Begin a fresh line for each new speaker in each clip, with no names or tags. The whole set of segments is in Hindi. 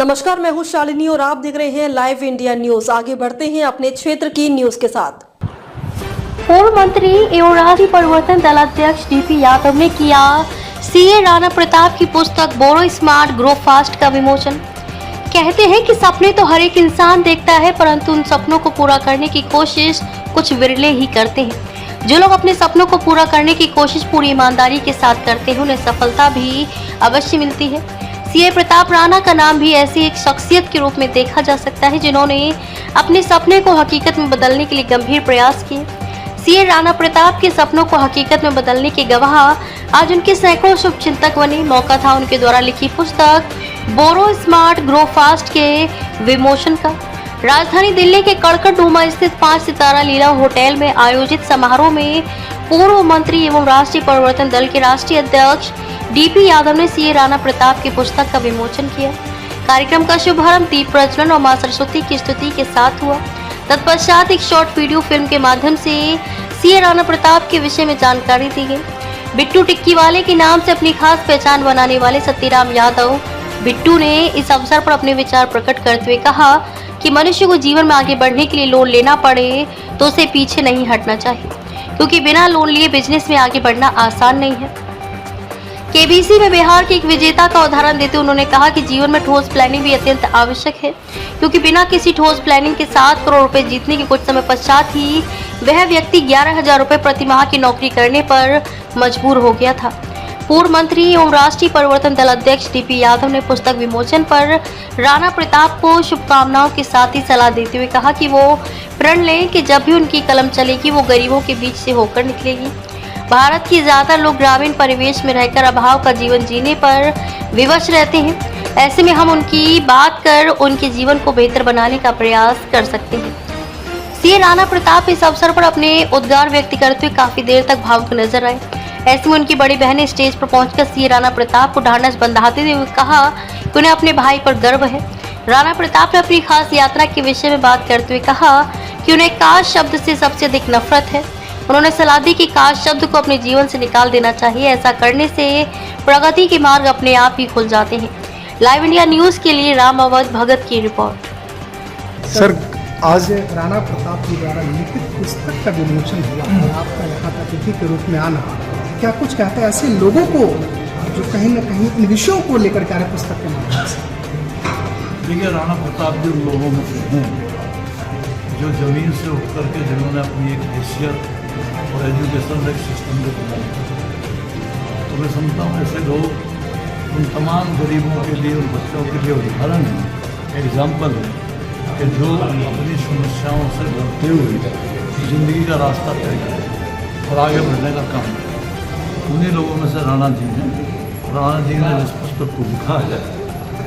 नमस्कार, मैं हूं शालिनी और आप देख रहे हैं लाइव इंडिया न्यूज। आगे बढ़ते हैं अपने क्षेत्र की न्यूज के साथ।
पूर्व मंत्री एवं राष्ट्रीय परिवर्तन दल अध्यक्ष डीपी यादव ने किया सीए राणा प्रताप की पुस्तक बोरो स्मार्ट ग्रो फास्ट का विमोचन। कहते हैं कि सपने तो हर एक इंसान देखता है, परंतु उन सपनों को पूरा करने की कोशिश कुछ विरले ही करते हैं। जो लोग अपने सपनों को पूरा करने की कोशिश पूरी ईमानदारी के साथ करते हैं, उन्हें सफलता भी अवश्य मिलती है। सीए प्रताप राणा का नाम भी ऐसी एक शख्सियत के रूप में देखा जा सकता है जिन्होंने अपने सपने को हकीकत में बदलने के लिए गंभीर प्रयास किए। सीए राणा प्रताप के सपनों को हकीकत में बदलने के गवाह आज उनके सैकड़ों शुभचिंतक बने। मौका था उनके द्वारा लिखी पुस्तक बोरो स्मार्ट ग्रो फास्ट के विमोचन का। राजधानी दिल्ली के कड़कड़डूमा स्थित 5 सितारा लीला होटल में आयोजित समारोह में पूर्व मंत्री एवं राष्ट्रीय परिवर्तन दल के राष्ट्रीय अध्यक्ष डीपी यादव ने सीए राणा प्रताप की पुस्तक का विमोचन किया। कार्यक्रम का शुभारंभ दीप प्रज्वलन और मां सरस्वती की स्तुति के साथ हुआ। तत्पश्चात एक शॉर्ट वीडियो फिल्म के माध्यम से सीए राणा प्रताप के विषय में जानकारी दी गई। बिट्टू टिक्की वाले के नाम से अपनी खास पहचान बनाने वाले सत्यराम यादव बिट्टू ने इस अवसर पर अपने विचार प्रकट करते हुए कहा कि मनुष्य को जीवन में आगे बढ़ने के लिए लोन लेना पड़े तो उसे पीछे नहीं हटना चाहिए, क्योंकि बिना लोन लिए बिजनेस में आगे बढ़ना आसान नहीं है। केबीसी में बिहार के एक विजेता का उदाहरण देते हुए उन्होंने कहा कि जीवन में ठोस प्लानिंग भी अत्यंत आवश्यक है, क्योंकि बिना किसी ठोस प्लानिंग के 7 करोड़ रुपए जीतने के कुछ समय पश्चात ही वह व्यक्ति 11,000 रुपए प्रति माह की नौकरी करने पर मजबूर हो गया था। पूर्व मंत्री एवं राष्ट्रीय परिवर्तन दल अध्यक्ष डीपी यादव ने पुस्तक विमोचन पर राणा प्रताप को शुभकामनाओं के साथ ही सलाह देते हुए कहा कि वो प्रण लें कि जब भी उनकी कलम चलेगी वो गरीबों के बीच से होकर निकलेगी। भारत के ज्यादातर लोग ग्रामीण परिवेश में रहकर अभाव का जीवन जीने पर विवश रहते हैं। ऐसे में हम उनकी बात कर उनके जीवन को बेहतर बनाने का प्रयास कर सकते हैं। सीए राणा प्रताप इस अवसर पर अपने उद्गार व्यक्त करते हुए काफी देर तक भावुक नजर आए। ऐसे में उनकी बड़ी बहन ने स्टेज पर पहुंचकर सीए राणा प्रताप को ढांढस बंधाते हुए कहा कि उन्हें अपने भाई पर गर्व है। राणा प्रताप ने अपनी खास यात्रा के विषय में बात करते हुए कहा कि उन्हें काश शब्द से सबसे अधिक नफरत है। उन्होंने सलाह दी कि काश शब्द को अपने जीवन से निकाल देना चाहिए। ऐसा करने से प्रगति के मार्ग अपने आप ही खुल जाते हैं। लाइव इंडिया न्यूज के लिए राम अवध भगत की रिपोर्ट।
सर, आज राणा प्रताप जी द्वारा लिखित पुस्तक का विमोचन हुआ और आपका यहाँ पर अतिथि के रूप में आना, क्या कुछ कहते हैं ऐसे लोगों को जो कहीं न कहीं इन विषयों को लेकर के आ रहे पुस्तक के माध्यम से?
देखिए, राणा प्रताप जी उन लोगों में से हैं जो ज़मीन से उठ करके जिन्होंने अपनी एक हैसियत और एजुकेशन सिस्टम को बनाया। तो मैं समझता हूँ ऐसे लोग उन तमाम गरीबों के लिए, उन बच्चों के लिए उदाहरण है, एग्जाम्पल है कि जो अपनी समस्याओं से लड़ते हुए ज़िंदगी का रास्ता तय करें और आगे बढ़ने का काम करें। उन्हीं लोगों में से राणा जी हैं। राणा जी ने जिस पुस्तक को लिखा है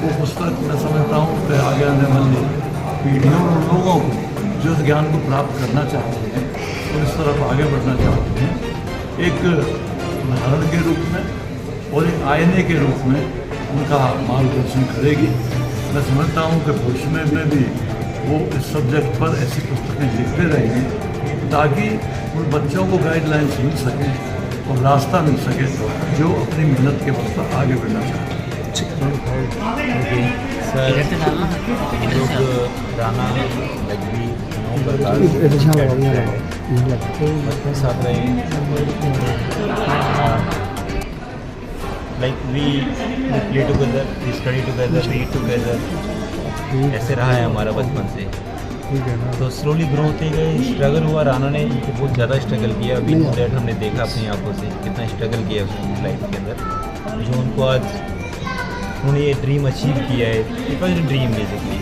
वो पुस्तक मैं समझता हूँ कि आगे आने वाली पीढ़ियों और उन लोगों को जो इस ज्ञान को प्राप्त करना चाहते हैं और इस तरफ आगे बढ़ना चाहते हैं, एक उदाहरण के रूप में और एक आईने के रूप में उनका मार्गदर्शन करेगी। मैं समझता हूँ कि भविष्य में भी वो इस सब्जेक्ट पर ऐसी पुस्तकें लिखते रहेंगे ताकि उन बच्चों को गाइडलाइंस मिल सके और रास्ता मिल सके जो अपनी मेहनत के बल पर आगे बढ़ना चाहते हैं।
सर, राणा लग्बी साथ रहे, like we play together, we study together, we eat together. ऐसे रहा है हमारा बचपन से। तो स्लोली ग्रो होते गए, स्ट्रगल हुआ। राणा ने बहुत ज़्यादा स्ट्रगल किया। अभी दैट हमने देखा अपनी आंखों से कितना स्ट्रगल किया उसकी लाइफ के अंदर, जो उनको आज उन्होंने ये ड्रीम अचीव किया है। It was a dream basically,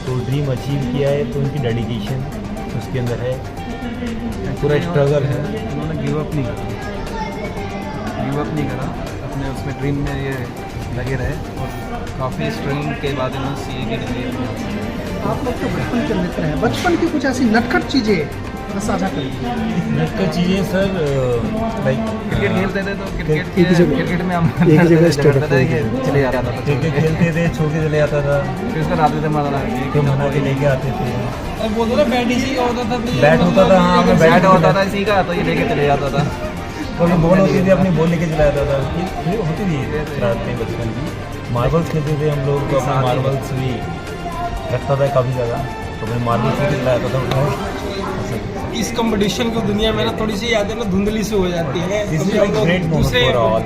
तो ड्रीम अचीव किया है तो उनकी डेडिकेशन उसके अंदर है, पूरा स्ट्रगल है।
उन्होंने गिव अप नहीं करा अपने उसमें ड्रीम में ये लगे रहे और काफ़ी स्ट्रगल के बाद इन्होंने सीए के लिए।
आप लोग तो बचपन के मित्र हैं, बचपन की कुछ ऐसी नटखट चीज़ें साझा करेंगे।
नटखट चीज़ें सर, लाइक
क्रिकेट खेलते थे तो क्रिकेट में हम चले जाता था,
क्रिकेट खेलते थे, छो के चले जाता था,
फिर उसका आते थे मना
के लेके आते थे।
और बोल दो बैट इसी का होता था,
बैट होता था, हाँ,
बैट होता था इसी का, तो ये लेके चले जाता था।
कभी बॉल होती थी अपनी बॉल लेके चला जाता था, ये होती थी शरारतें बचपन की। मार्बल्स खेलते थे हम लोग, तो अपने मार्बल्स भी रखता था काफ़ी ज़्यादा, तो मैं मार्बल्स लेके चला जाता था।
इस कंपटीशन की दुनिया में ना थोड़ी सी यादें ना धुंधली से हो जाती है।
दिस इज
हम लोग
ग्रेट मोमेंट
दूसरे
फॉर ऑल।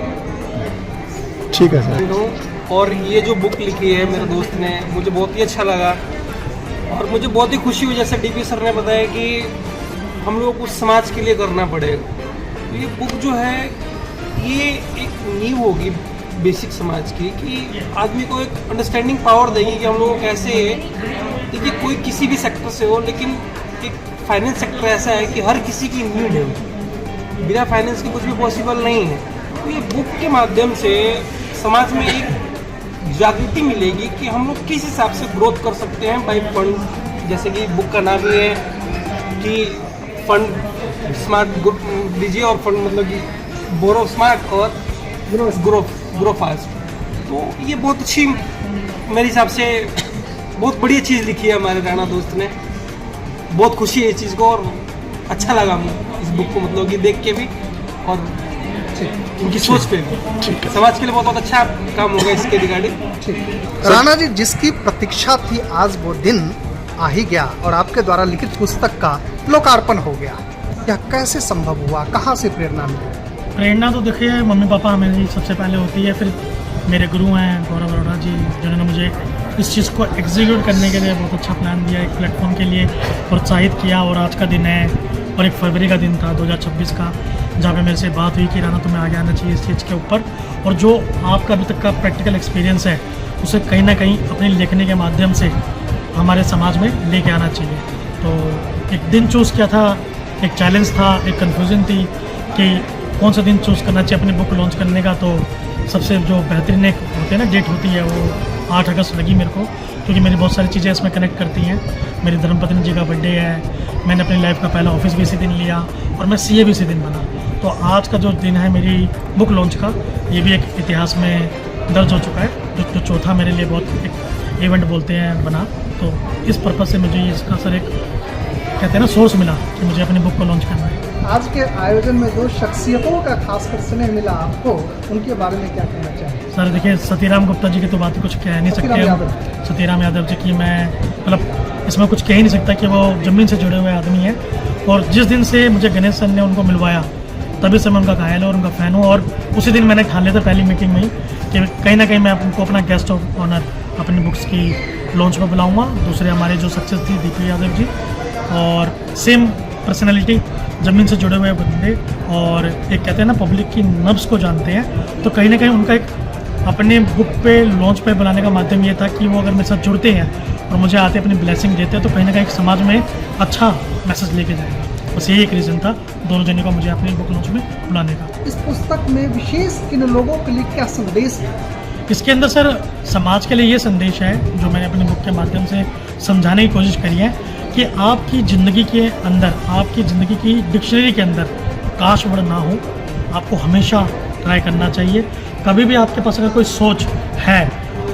ठीक है सर।
और ये जो बुक लिखी है मेरे दोस्त ने, मुझे बहुत ही अच्छा लगा और मुझे बहुत ही खुशी हुई, जैसे डीपी सर ने बताया कि हम लोगों को समाज के लिए करना पड़ेगा। तो ये बुक जो है ये एक नींव होगी बेसिक समाज की, कि आदमी को एक अंडरस्टैंडिंग पावर देगी कि हम लोग कैसे, देखिए कोई किसी भी सेक्टर से हो, लेकिन एक फाइनेंस सेक्टर ऐसा है कि हर किसी की नीड है, बिना फाइनेंस के कुछ भी पॉसिबल नहीं है। तो ये बुक के माध्यम से समाज में एक जागृति मिलेगी कि हम लोग किस हिसाब से ग्रोथ कर सकते हैं बाई फंड। जैसे कि बुक का नाम ही है कि फंड स्मार्ट दीजिए और फंड मतलब कि बोरो स्मार्ट और ग्रो फास्ट। तो ये बहुत अच्छी, मेरे हिसाब से बहुत बढ़िया चीज़ लिखी है हमारे राणा दोस्त ने। बहुत खुशी है इस चीज़ को और अच्छा लगा हमें इस बुक को मतलब कि देख के भी और उनकी सोच पे भी। समाज के लिए बहुत अच्छा काम होगा इसके रिगार्डिंग।
राणा जी, जिसकी प्रतीक्षा थी आज वो दिन आ ही गया और आपके द्वारा लिखित पुस्तक का लोकार्पण हो गया। यह कैसे संभव हुआ, कहाँ से प्रेरणा मिली?
प्रेरणा तो देखिए मम्मी पापा मेरी सबसे पहले होती है, फिर मेरे गुरु हैं गौरव अरोड़ा जी, जिन्होंने मुझे इस चीज़ को एग्जीक्यूट करने के लिए बहुत अच्छा प्लान दिया, एक प्लेटफॉर्म के लिए प्रोत्साहित किया। और आज का दिन है और 1 फरवरी का दिन था 2026 का, जहाँ पे मेरे से बात हुई कि राणा तुम्हें आगे आना चाहिए इस चीज़ के ऊपर, और जो आपका अभी तक का प्रैक्टिकल एक्सपीरियंस है उसे कहीं ना कहीं अपने लिखने के माध्यम से हमारे समाज में लेके आना चाहिए। तो एक दिन चूज़ किया था, एक चैलेंज था, एक कन्फ्यूजन थी कि कौन सा दिन चूज़ करना चाहिए अपनी बुक लॉन्च करने का। तो सबसे जो बेहतरीन एक होती है ना डेट होती है, वो 8 अगस्त लगी मेरे को, क्योंकि मेरी बहुत सारी चीज़ें इसमें कनेक्ट करती हैं। मेरी धर्मपत्नी जी का बर्थडे है, मैंने अपनी लाइफ का पहला ऑफिस भी इसी दिन लिया और मैं सीए भी इसी दिन बना। तो आज का जो दिन है मेरी बुक लॉन्च का, ये भी एक इतिहास में दर्ज हो चुका है, जो चौथा मेरे लिए बहुत एक इवेंट बोलते हैं बना। तो इस पर्पज़ से मुझे इसका सर एक कहते हैं ना सोर्स मिला कि मुझे अपनी बुक को लॉन्च करना है।
आज के आयोजन में जो शख्सियतों का खासकर स्नेह मिला आपको, उनके बारे में क्या कहना चाहिए?
सर देखिए, सतीराम गुप्ता जी की तो बात कुछ कह नहीं सकते हम। सतीराम यादव जी की मैं मतलब इसमें कुछ कह ही नहीं सकता कि वो ज़मीन से जुड़े हुए आदमी हैं। और जिस दिन से मुझे गणेश सर ने उनको मिलवाया तभी से मैं उनका घायल और उनका फ़ैन हूँ। और उसी दिन मैंने ठान लिया था पहली मीटिंग में ही कि कहीं ना कहीं मैं उनको अपना गेस्ट ऑफ ऑनर अपनी बुक्स की लॉन्च में बुलाऊँगा। दूसरे हमारे जो सक्सेस थी दीपी यादव जी, और सेम पर्सनैलिटी, ज़मीन से जुड़े हुए बंदे, और एक कहते हैं ना पब्लिक की नब्ज़ को जानते हैं। तो कहीं ना कहीं उनका एक अपने बुक पे लॉन्च पे बनाने का माध्यम ये था कि वो अगर मेरे साथ जुड़ते हैं और मुझे आते अपनी ब्लेसिंग देते हैं तो कहीं ना कहीं समाज में अच्छा मैसेज लेके जाएगा। बस यही एक रीज़न था दोनों जने को मुझे अपनी बुक लॉन्च में बुलाने का।
इस पुस्तक में विशेष किन लोगों के लिए क्या संदेश है?
इसके अंदर सर समाज के लिए ये संदेश है जो मैंने अपनी बुक के माध्यम से समझाने की कोशिश करी है कि आपकी ज़िंदगी के अंदर, आपकी ज़िंदगी की डिक्शनरी के अंदर काश वर्ड ना हो, आपको हमेशा ट्राई करना चाहिए। कभी भी आपके पास अगर कोई सोच है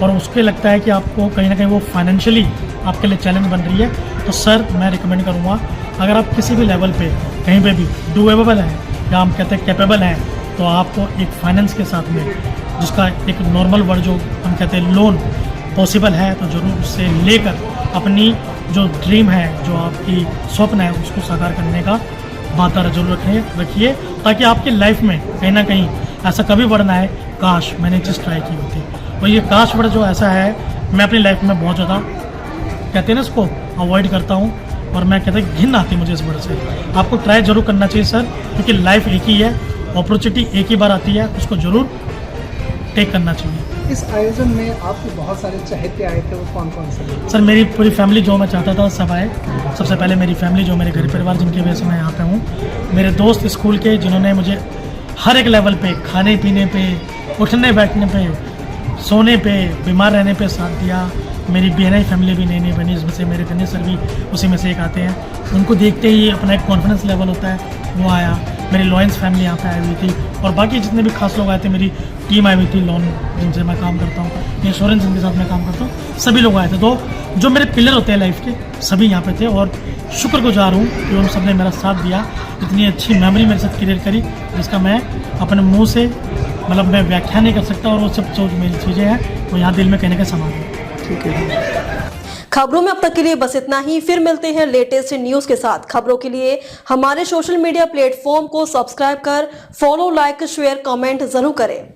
और उसके लगता है कि आपको कहीं ना कहीं वो फाइनेंशियली आपके लिए चैलेंज बन रही है, तो सर मैं रिकमेंड करूँगा, अगर आप किसी भी लेवल पे कहीं पे भी डूएबल हैं या हम कहते हैं कैपेबल हैं, तो आपको एक फाइनेंस के साथ में जिसका एक नॉर्मल वर्ड जो हम कहते हैं लोन पॉसिबल है, तो ज़रूर उससे लेकर अपनी जो ड्रीम है, जो आपकी स्वप्न है, उसको साकार करने का वादा जरूर रखिए, ताकि आपकी लाइफ में कहीं ना कहीं ऐसा कभी वर्ड ना आए काश मैंने चीज़ ट्राई की होती। और ये काश वर्ड जो ऐसा है, मैं अपनी लाइफ में बहुत ज़्यादा कहते हैं ना इसको अवॉइड करता हूँ, और मैं कहता हूँ घिन आती मुझे इस वर्ड से। आपको ट्राई जरूर करना चाहिए सर, क्योंकि लाइफ एक ही है, अपॉर्चुनिटी एक ही बार आती है, उसको ज़रूर टेक करना चाहिए।
इस आयोजन में आपके बहुत सारे चहेते आए थे, वो कौन कौन से?
सर मेरी पूरी फैमिली जो मैं चाहता था सब आए। सबसे पहले मेरी फैमिली जो मेरे घर परिवार जिनकी वजह से मैं यहाँ पे हूँ, मेरे दोस्त स्कूल के जिन्होंने मुझे हर एक लेवल पे, खाने पीने पे, उठने बैठने पे, सोने पे, बीमार रहने पे साथ दिया। मेरी BNI फैमिली भी नई नई बनी, इसमें से मेरे गणेश सर भी उसी में से एक आते हैं। उनको देखते ही अपना एक कॉन्फिडेंस लेवल होता है वो आया। मेरी लॉयंस फैमिली यहाँ पे आई हुई थी और बाकी जितने भी खास लोग आए थे, मेरी टीम आई हुई थी लोन जिनसे मैं काम करता हूँ, इंश्योरेंस जिनके साथ मैं काम करता हूँ, सभी लोग आए थे। तो जो मेरे पिलर होते हैं लाइफ के सभी यहाँ पे थे और शुक्रगुजार हूँ कि उन सब ने मेरा साथ दिया, इतनी अच्छी मेमोरी मेरे साथ क्रिएट करी जिसका मैं अपने मुँह से मतलब मैं व्याख्या नहीं कर सकता और वो सब जो मेरी चीज़ें हैं वो यहाँ दिल में कहने का समान है।
ठीक है।
खबरों में अब तक के लिए बस इतना ही। फिर मिलते हैं लेटेस्ट न्यूज के साथ। खबरों के लिए हमारे सोशल मीडिया प्लेटफॉर्म को सब्सक्राइब कर फॉलो, लाइक, शेयर, कमेंट जरूर करें।